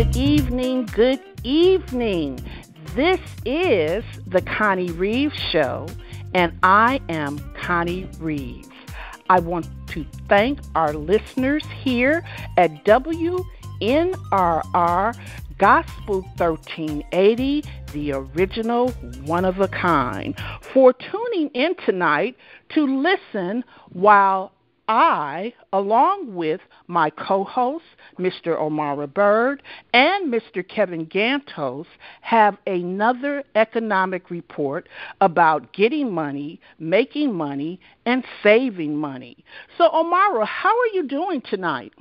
Good evening, good evening. This is the Connie Reeves Show, and I am Connie Reeves. I want to thank our listeners here at WNRR Gospel 1380, the original one of a kind, for tuning in tonight to listen while I, along with my co-host, Mr. Omara Bird, and Mr. Kevin Gantos, have another economic report about getting money, making money, and saving money. So, Omara, how are you doing tonight?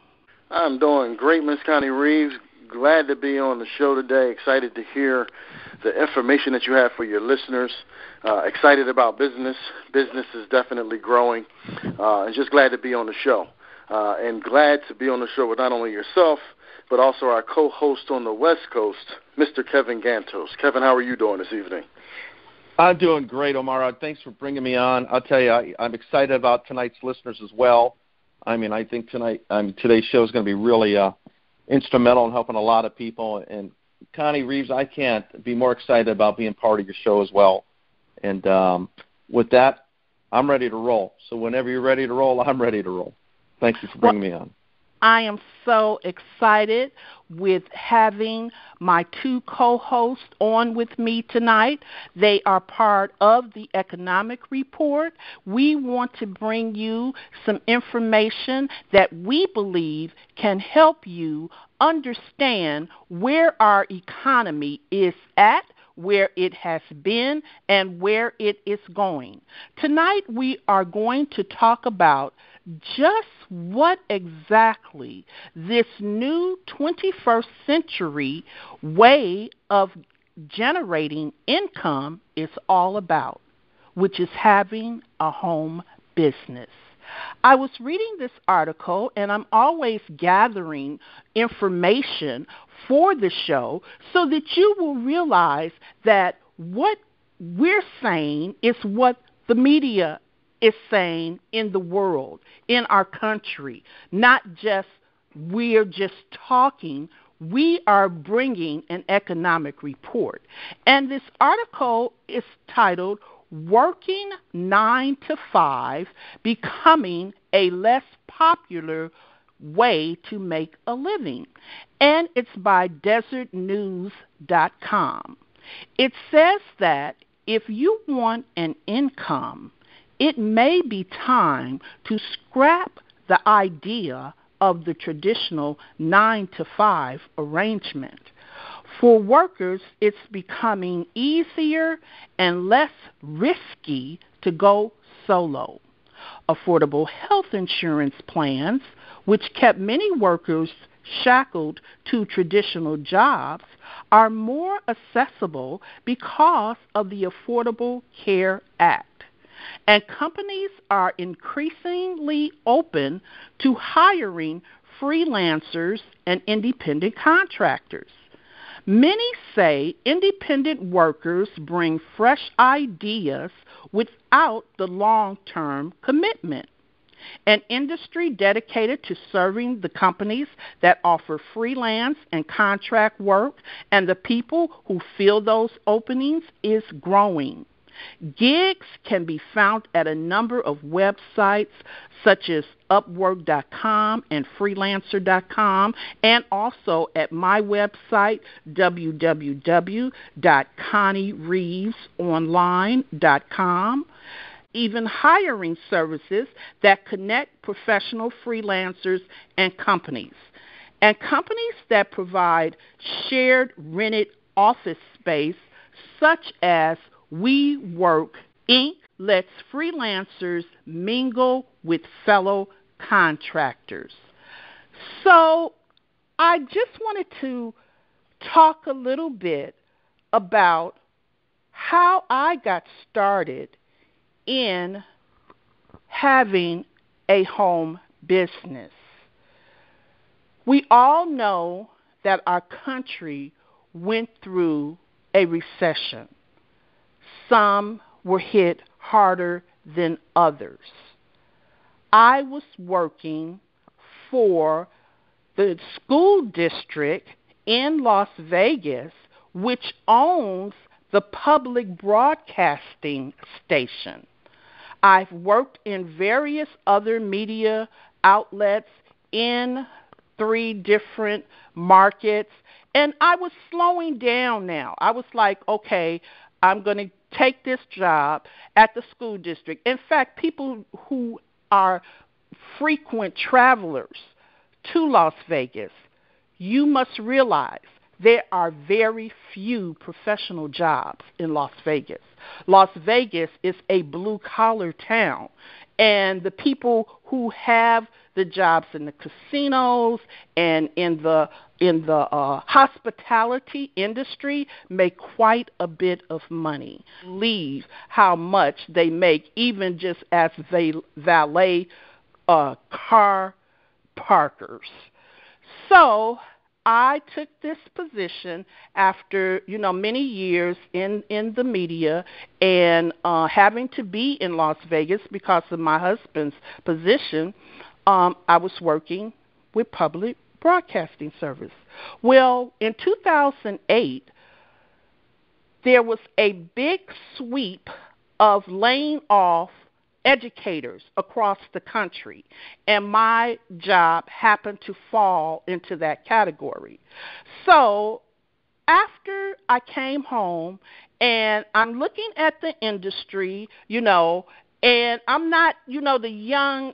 I'm doing great, Miss Connie Reeves. Glad to be on the show today. Excited to hear the information that you have for your listeners. Excited about business. Business is definitely growing. And just glad to be on the show. And glad to be on the show with not only yourself, but also our co-host on the West Coast, Mr. Kevin Gantos. Kevin, how are you doing this evening? I'm doing great, Omar. Thanks for bringing me on. I'll tell you, I'm excited about tonight's listeners as well. I mean, I think today's show is going to be really instrumental in helping a lot of people. And Connie Reeves, I can't be more excited about being part of your show as well. And with that, I'm ready to roll. So whenever you're ready to roll, I'm ready to roll. Thank you for bringing me on. I am so excited with having my two co-hosts on with me tonight. They are part of the economic report. We want to bring you some information that we believe can help you understand where our economy is at, where it has been, and where it is going. Tonight we are going to talk about just what exactly this new 21st century way of generating income is all about, which is having a home business. I was reading this article, and I'm always gathering information for the show so that you will realize that what we're saying is what the media is saying in the world, in our country. Not just we're just talking, we are bringing an economic report. And this article is titled, Working 9 to 5, Becoming a Less Popular Way to Make a Living. And it's by desertnews.com. It says that if you want an income, it may be time to scrap the idea of the traditional 9 to 5 arrangement. For workers, it's becoming easier and less risky to go solo. Affordable health insurance plans, which kept many workers shackled to traditional jobs, are more accessible because of the Affordable Care Act. And companies are increasingly open to hiring freelancers and independent contractors. Many say independent workers bring fresh ideas without the long-term commitment. An industry dedicated to serving the companies that offer freelance and contract work and the people who fill those openings is growing. Gigs can be found at a number of websites such as Upwork.com and Freelancer.com, and also at my website, www.conniereevesonline.com. Even hiring services that connect professional freelancers and companies. And companies that provide shared rented office space, such as WeWork Inc., lets freelancers mingle with fellow contractors. So I just wanted to talk a little bit about how I got started in having a home business. We all know that our country went through a recession. Some were hit harder than others. I was working for the school district in Las Vegas, which owns the public broadcasting station. I've worked in various other media outlets in 3 different markets, and I was slowing down now. I was like, okay, I'm going to take this job at the school district. In fact, people who are frequent travelers to Las Vegas, you must realize there are very few professional jobs in Las Vegas. Las Vegas is a blue-collar town, and the people who have the jobs in the casinos and in the hospitality industry make quite a bit of money. Leave how much they make even just as valet car parkers. So I took this position after, many years in the media and having to be in Las Vegas because of my husband's position. I was working with public broadcasting service. Well, in 2008, there was a big sweep of laying off educators across the country, and my job happened to fall into that category. So after I came home and I'm looking at the industry, and I'm not, the young,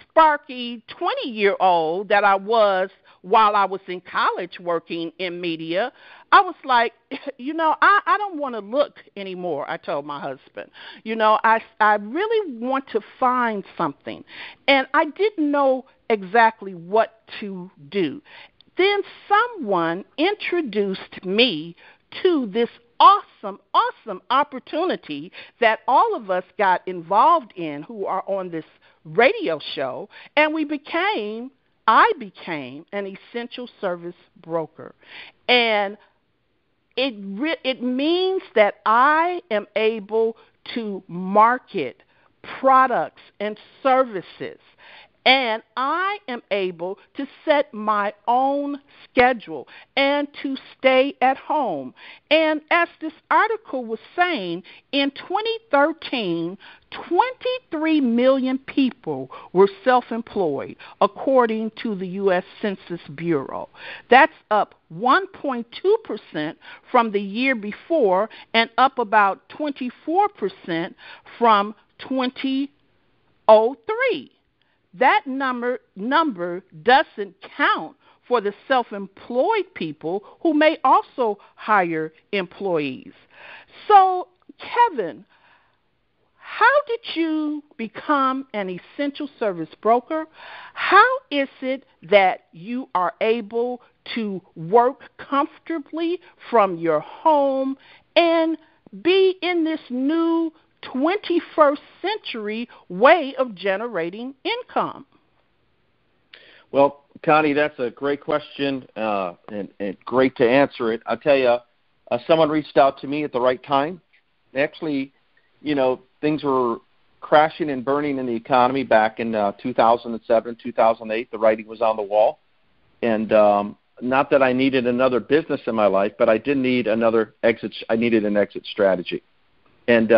sparky 20-year-old that I was while I was in college working in media. I was like, I don't want to look anymore, I told my husband. I really want to find something. And I didn't know exactly what to do. Then someone introduced me to this awesome opportunity that all of us got involved in who are on this radio show, and I became an essential service broker. And it means that I am able to market products and services, and I am able to set my own schedule and to stay at home. And as this article was saying, in 2013, 23 million people were self-employed, according to the U.S. Census Bureau. That's up 1.2% from the year before and up about 24% from 2003. That number doesn't count for the self-employed people who may also hire employees. So, Kevin, how did you become an essential service broker? How is it that you are able to work comfortably from your home and be in this new 21st century way of generating income? Well, Connie, that's a great question and great to answer it. I'll tell you, someone reached out to me at the right time. Actually, things were crashing and burning in the economy back in 2007, 2008. The writing was on the wall. And not that I needed another business in my life, but I did need another exit. I needed an exit strategy. And,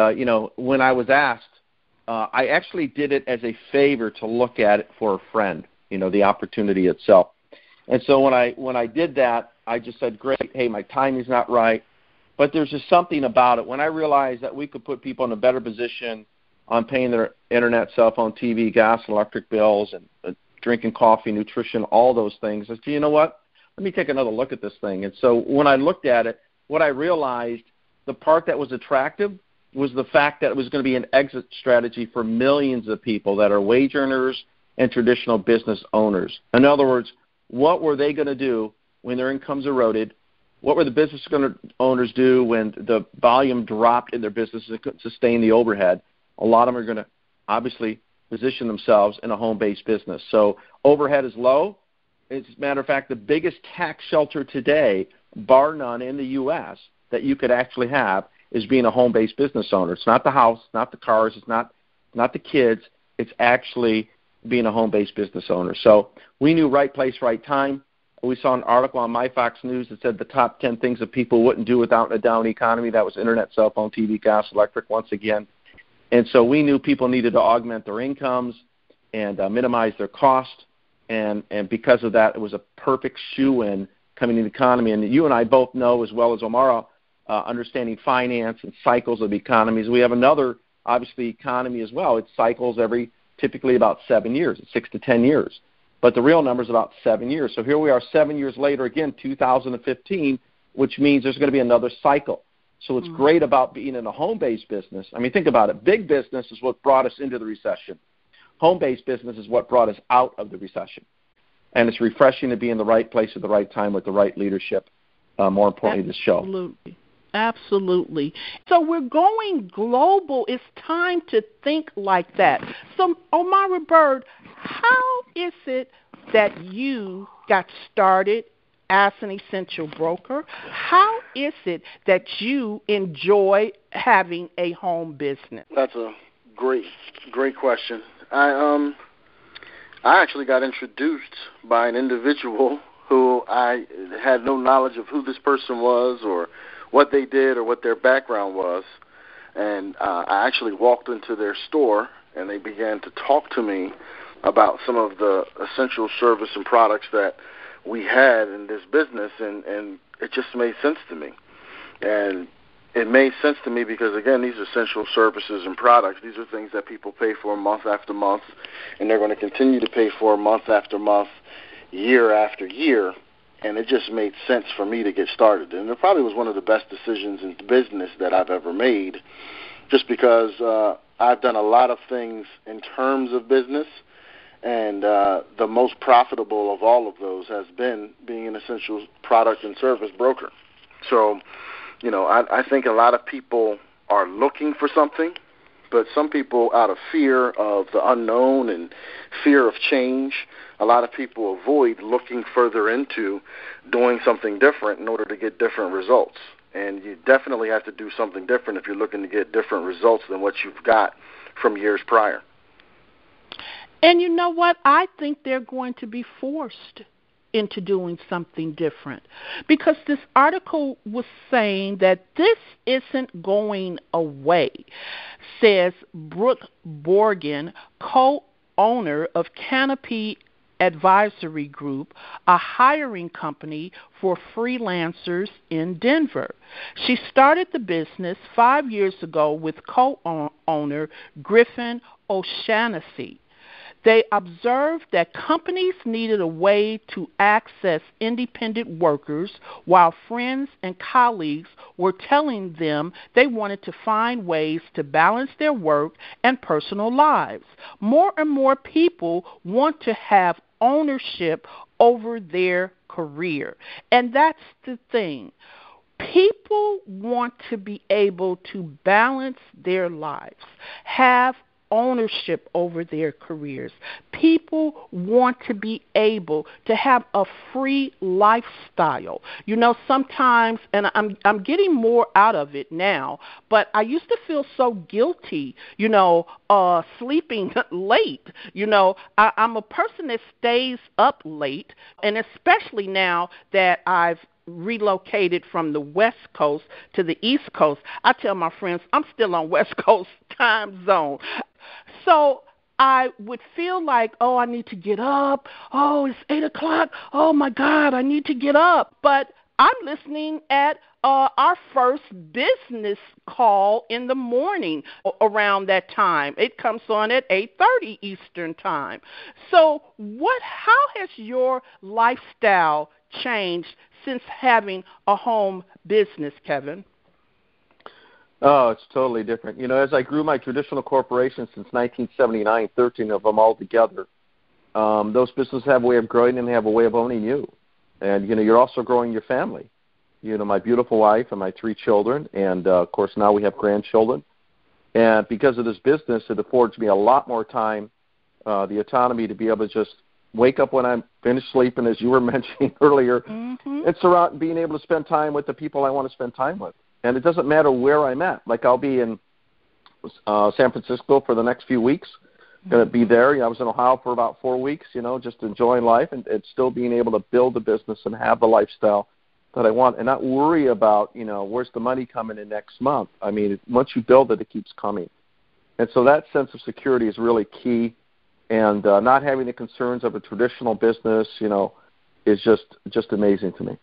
when I was asked, I actually did it as a favor to look at it for a friend, the opportunity itself. And so when I did that, I just said, great, hey, my timing's not right. But there's just something about it. When I realized that we could put people in a better position on paying their internet, cell phone, TV, gas, electric bills, and drinking coffee, nutrition, all those things, I said, you know what? Let me take another look at this thing. And so when I looked at it, what I realized, the part that was attractive was the fact that it was going to be an exit strategy for millions of people that are wage earners and traditional business owners. In other words, what were they going to do when their income's eroded? What were the business owners do when the volume dropped in their business and couldn't sustain the overhead? A lot of them are going to obviously position themselves in a home-based business. So overhead is low. As a matter of fact, the biggest tax shelter today, bar none in the U.S., that you could actually have is being a home-based business owner. It's not the house, not the cars, it's not the kids. It's actually being a home-based business owner. So we knew right place, right time. We saw an article on My Fox News that said the top 10 things that people wouldn't do without a down economy. That was internet, cell phone, TV, gas, electric once again. And so we knew people needed to augment their incomes and minimize their cost. And because of that, it was a perfect shoe-in coming in the economy. And you and I both know, as well as Omara, understanding finance and cycles of economies. We have another, obviously, economy as well. It cycles every typically about 7 years, 6 to 10 years. But the real number is about 7 years. So here we are 7 years later, again, 2015, which means there's going to be another cycle. So what's great about being in a home-based business, I mean, think about it. Big business is what brought us into the recession. Home-based business is what brought us out of the recession. And it's refreshing to be in the right place at the right time with the right leadership, more importantly, this show. Absolutely. Absolutely. So we're going global. It's time to think like that. So, Omara Bird, how is it that you got started as an essential broker? How is it that you enjoy having a home business? That's a great question. I actually got introduced by an individual who I had no knowledge of who this person was or what they did or what their background was. And I actually walked into their store, and they began to talk to me about some of the essential service and products that we had in this business, and it just made sense to me. And it made sense to me because, again, these essential services and products, these are things that people pay for month after month, and they're going to continue to pay for month after month, year after year. And it just made sense for me to get started. And it probably was one of the best decisions in business that I've ever made, just because I've done a lot of things in terms of business, and the most profitable of all of those has been being an essential product and service broker. So, you know, I think a lot of people are looking for something, but some people, out of fear of the unknown and fear of change, a lot of people avoid looking further into doing something different in order to get different results. And you definitely have to do something different if you're looking to get different results than what you've got from years prior. And you know what? I think they're going to be forced into doing something different, because this article was saying that this isn't going away, says Brooke Borgen, co-owner of Canopy Advisory Group, a hiring company for freelancers in Denver. She started the business 5 years ago with co-owner Griffin O'Shaughnessy. They observed that companies needed a way to access independent workers, while friends and colleagues were telling them they wanted to find ways to balance their work and personal lives. More and more people want to have ownership over their career. And that's the thing. People want to be able to balance their lives, have ownership over their careers. People want to be able to have a free lifestyle. You know, sometimes, and I'm getting more out of it now, but I used to feel so guilty, you know, sleeping late. You know, I'm a person that stays up late, and especially now that I've relocated from the West Coast to the East Coast, I tell my friends I'm still on West Coast time zone. So I would feel like, oh, I need to get up. Oh, it's 8 o'clock. Oh, my God, I need to get up. But I'm listening at our first business call in the morning around that time. It comes on at 8:30 Eastern time. So how has your lifestyle changed since having a home business, Kevin? Oh, it's totally different. You know, as I grew my traditional corporation since 1979, 13 of them all together, those businesses have a way of growing and they have a way of owning you. And, you know, you're also growing your family. You know, my beautiful wife and my 3 children, and, of course, now we have grandchildren. And because of this business, it affords me a lot more time, the autonomy to be able to just wake up when I'm finished sleeping, as you were mentioning earlier, and being able to spend time with the people I want to spend time with. And it doesn't matter where I'm at. Like, I'll be in San Francisco for the next few weeks. going to be there. I was in Ohio for about 4 weeks, just enjoying life and still being able to build a business and have the lifestyle that I want and not worry about, where's the money coming in next month. I mean, once you build it, it keeps coming. And so that sense of security is really key. And not having the concerns of a traditional business, is just amazing to me.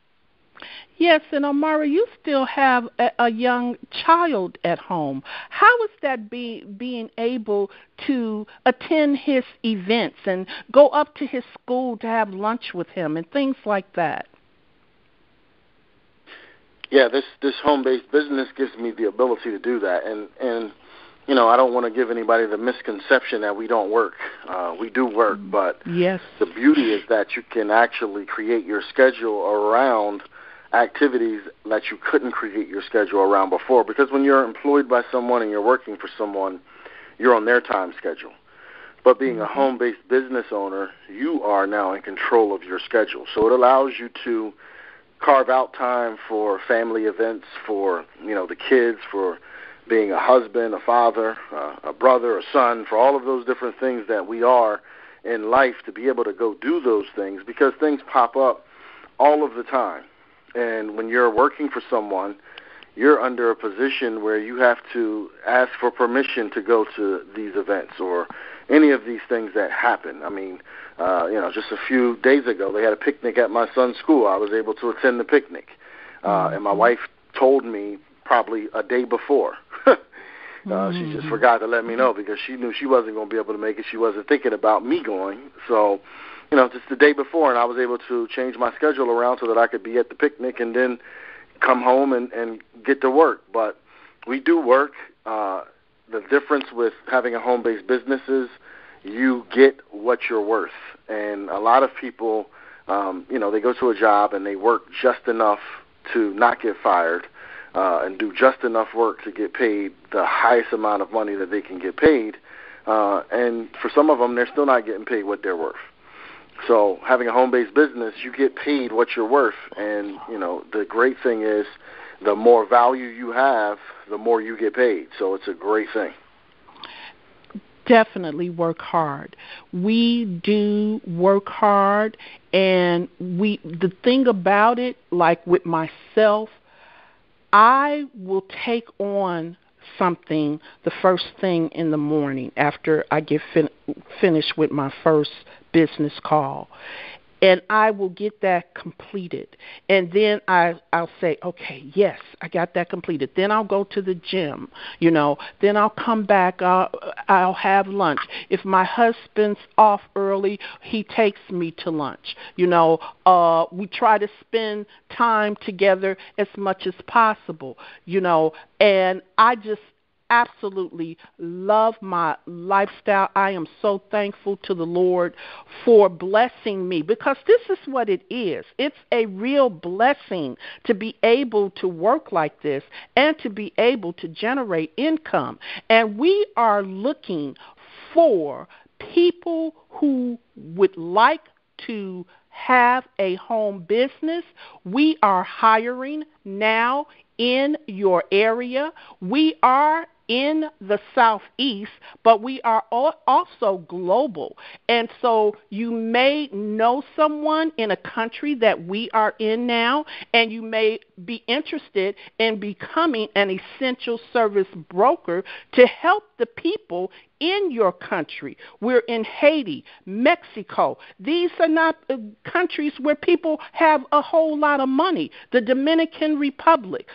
Yes, and Omara, you still have a young child at home. How is that being able to attend his events and go up to his school to have lunch with him and things like that? Yeah, this home-based business gives me the ability to do that. And I don't want to give anybody the misconception that we don't work. We do work, but yes, the beauty is that you can actually create your schedule around activities that you couldn't create your schedule around before. Because when you're employed by someone and you're working for someone, you're on their time schedule. But being a home-based business owner, you are now in control of your schedule. So it allows you to carve out time for family events, for the kids, for being a husband, a father, a brother, a son, for all of those different things that we are in life, to be able to go do those things, because things pop up all of the time. And when you're working for someone, you're under a position where you have to ask for permission to go to these events or any of these things that happen. I mean, just a few days ago, they had a picnic at my son's school. I was able to attend the picnic. And my wife told me probably a day before. She just forgot to let me know because she knew she wasn't going to be able to make it. She wasn't thinking about me going. So, just the day before, and I was able to change my schedule around so that I could be at the picnic and then come home and get to work. But we do work. The difference with having a home-based business is you get what you're worth. And a lot of people, they go to a job and they work just enough to not get fired and do just enough work to get paid the highest amount of money that they can get paid. And for some of them, they're still not getting paid what they're worth. So having a home-based business, you get paid what you're worth. And, the great thing is the more value you have, the more you get paid. So it's a great thing. Definitely work hard. We do work hard, and the thing about it, like with myself, I will take on something the first thing in the morning after I get finished with my first business call. And I will get that completed. And then I'll say, okay, yes, I got that completed. Then I'll go to the gym, Then I'll come back. I'll have lunch. If my husband's off early, he takes me to lunch. We try to spend time together as much as possible, And I just absolutely love my lifestyle. I am so thankful to the Lord for blessing me, because this is what it is. It's a real blessing to be able to work like this and to be able to generate income. And we are looking for people who would like to have a home business. We are hiring now in your area. We are in the Southeast, but we are also global. And so you may know someone in a country that we are in now, and you may be interested in becoming an essential service broker to help the people in your country. We're in Haiti, Mexico. These are not countries where people have a whole lot of money. The Dominican Republic,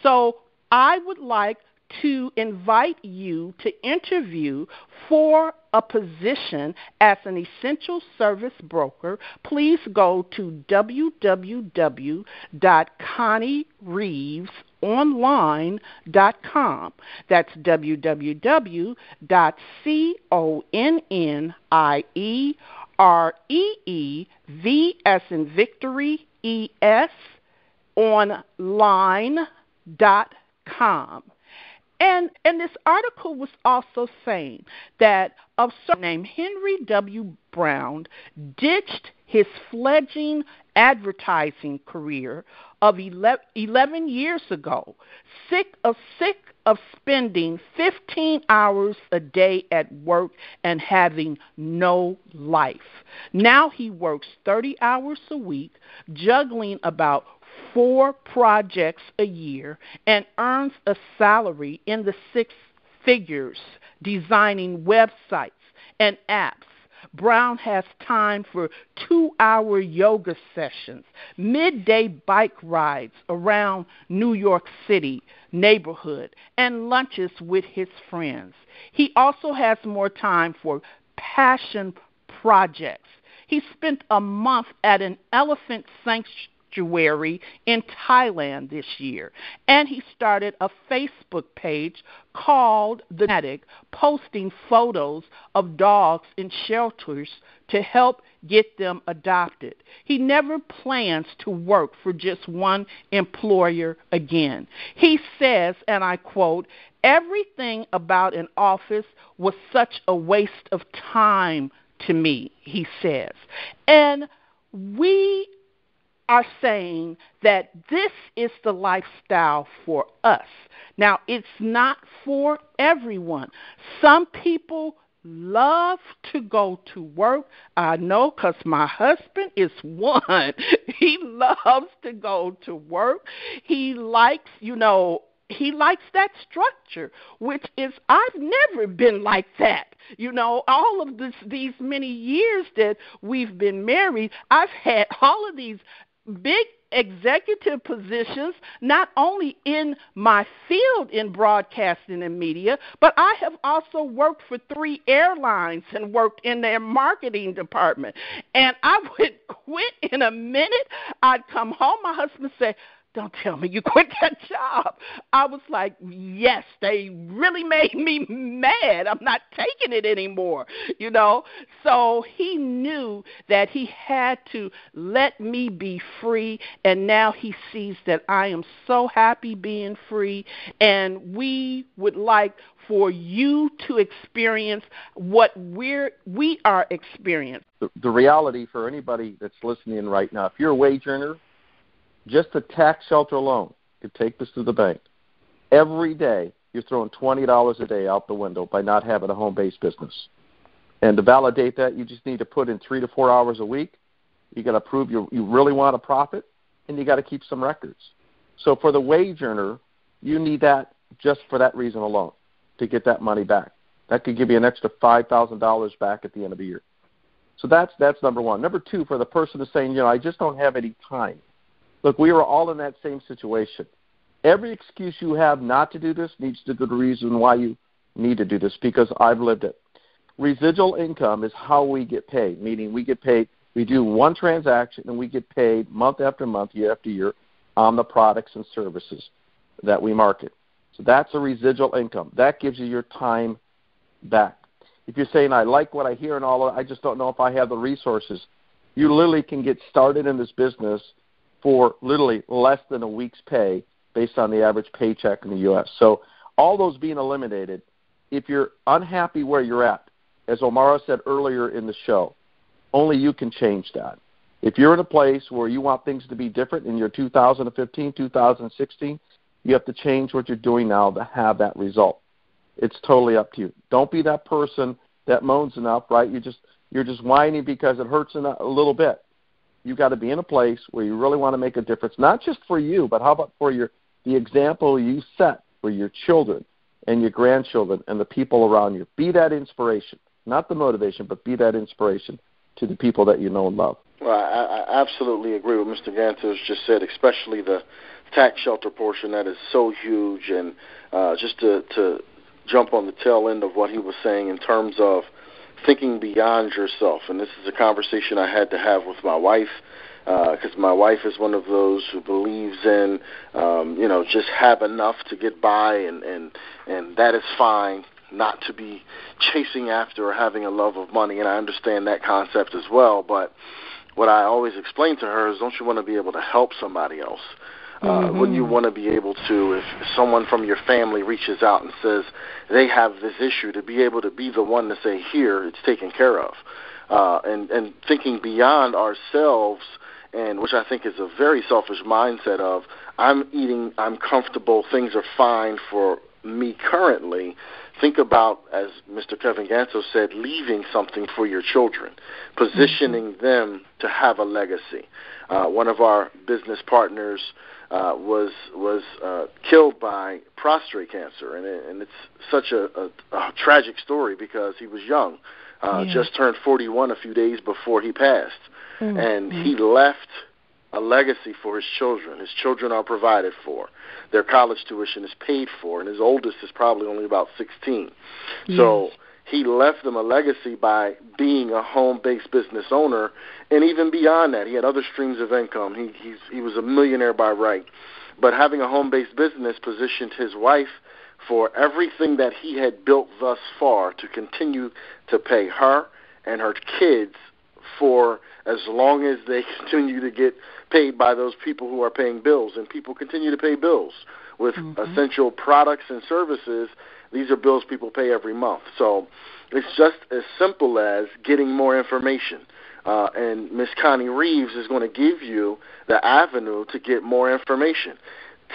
So I would like to invite you to interview for a position as an essential service broker. Please go to www.conniereevesonline.com. That's www.conniereeve as in Victory, ES, online.com. And this article was also saying that a certain named Henry W. Brown ditched his fledgling advertising career of 11 years ago, sick of spending 15 hours a day at work and having no life. Now he works 30 hours a week, juggling about 4 projects a year, and earns a salary in the 6 figures designing websites and apps. Brown has time for 2-hour yoga sessions, midday bike rides around New York City neighborhood, and lunches with his friends. He also has more time for passion projects. He spent a month at an elephant sanctuary in Thailand this year, and he started a Facebook page called The Fanatic, posting photos of dogs in shelters to help get them adopted. He never plans to work for just one employer again. He says, and I quote, "Everything about an office was such a waste of time to me," he says. And we are saying that this is the lifestyle for us. Now, it's not for everyone. Some people love to go to work. I know because my husband is one. He loves to go to work. He likes, he likes that structure, which is, I've never been like that. All of these many years that we've been married, I've had all of these big executive positions, not only in my field in broadcasting and media, but I have also worked for 3 airlines and worked in their marketing department. And I would quit in a minute. I'd come home, my husband would say, "Don't tell me you quit that job." I was like, yes, they really made me mad. I'm not taking it anymore, So he knew that he had to let me be free, and now he sees that I am so happy being free, and we would like for you to experience what we are experiencing. The reality for anybody that's listening right now, if you're a wage earner, just the tax shelter alone could take this to the bank. Every day, you're throwing $20 a day out the window by not having a home-based business. And to validate that, you just need to put in 3 to 4 hours a week. You got to prove you really want a profit, and you got to keep some records. So for the wage earner, you need that just for that reason alone, to get that money back. That could give you an extra $5,000 back at the end of the year. So that's number one. Number two, for the person who's saying, I just don't have any time. Look, we are all in that same situation. Every excuse you have not to do this needs to be the reason why you need to do this, because I've lived it. Residual income is how we get paid, meaning we get paid, we do one transaction, and we get paid month after month, year after year on the products and services that we market. So that's a residual income. That gives you your time back. If you're saying, I like what I hear and all, I just don't know if I have the resources, you literally can get started in this business for literally less than a week's pay based on the average paycheck in the U.S. So all those being eliminated, if you're unhappy where you're at, as Omara said earlier in the show, only you can change that. If you're in a place where you want things to be different in your 2015, 2016, you have to change what you're doing now to have that result. It's totally up to you. Don't be that person that moans enough, right? You're just whining because it hurts a little bit. You've got to be in a place where you really want to make a difference, not just for you, but how about for the example you set for your children and your grandchildren and the people around you. Be that inspiration, not the motivation, but be that inspiration to the people that you know and love. Well, I absolutely agree with Mr. Gantos just said, especially the tax shelter portion. That is so huge. And just to jump on the tail end of what he was saying in terms of thinking beyond yourself. And this is a conversation I had to have with my wife, because my wife is one of those who believes in, just have enough to get by, and that is fine, not to be chasing after or having a love of money. And I understand that concept as well. But what I always explain to her is, don't you want to be able to help somebody else? Wouldn't you want to be able to, if someone from your family reaches out and says they have this issue, to be able to be the one to say, here, it's taken care of. And thinking beyond ourselves, and which I think is a very selfish mindset of, I'm eating, I'm comfortable, things are fine for me currently, think about, as Mr. Kevin Ganso said, leaving something for your children, positioning them to have a legacy. One of our business partners was killed by prostate cancer, and it's such a tragic story because he was young, just turned 41 a few days before he passed, and he left a legacy for his children. His children are provided for. Their college tuition is paid for, and his oldest is probably only about 16. Yes. So he left them a legacy by being a home-based business owner, and even beyond that, he had other streams of income. He was a millionaire by right. But having a home-based business positioned his wife for everything that he had built thus far to continue to pay her and her kids for as long as they continue to get paid by those people who are paying bills. And people continue to pay bills with essential products and services. These are bills people pay every month. So it's just as simple as getting more information. And Ms. Connie Reeves is going to give you the avenue to get more information.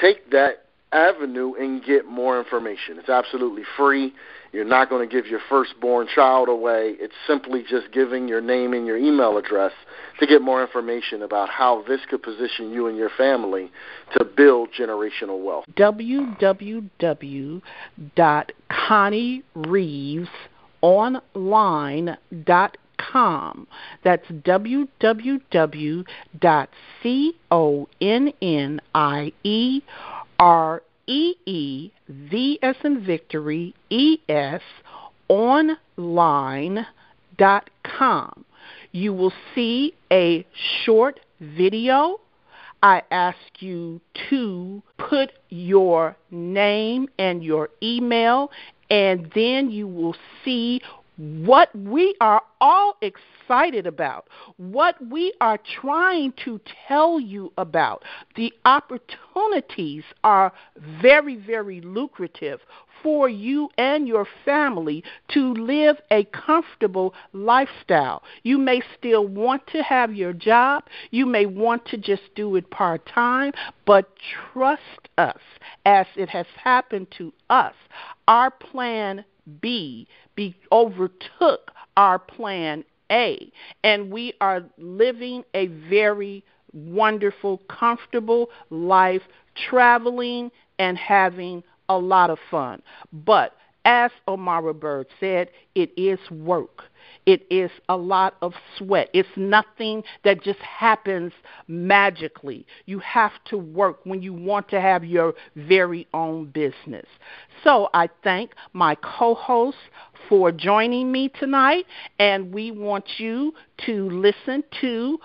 Take that avenue and get more information. It's absolutely free. You're not going to give your firstborn child away. It's simply just giving your name and your email address to get more information about how this could position you and your family to build generational wealth. www.conniereevesonline.com. That's www.CONNIEREEV as in Victory, ES, online.com. You will see a short video. I ask you to put your name and your email, and then you will see what we are all excited about, what we are trying to tell you about. The opportunities are very, very lucrative for you and your family to live a comfortable lifestyle. You may still want to have your job. You may want to just do it part-time, but trust us, as it has happened to us. Our plan B overtook our plan A, and we are living a very wonderful, comfortable life, traveling and having a lot of fun. But as Omara Bird said, it is work. It is a lot of sweat. It's nothing that just happens magically. You have to work when you want to have your very own business. So I thank my co-hosts for joining me tonight, and we want you to listen to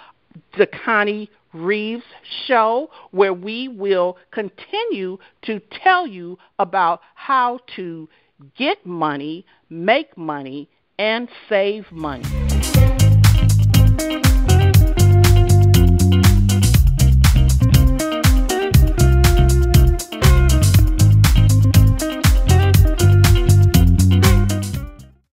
the Connie Reeves Show, where we will continue to tell you about how to get money, make money, and save money.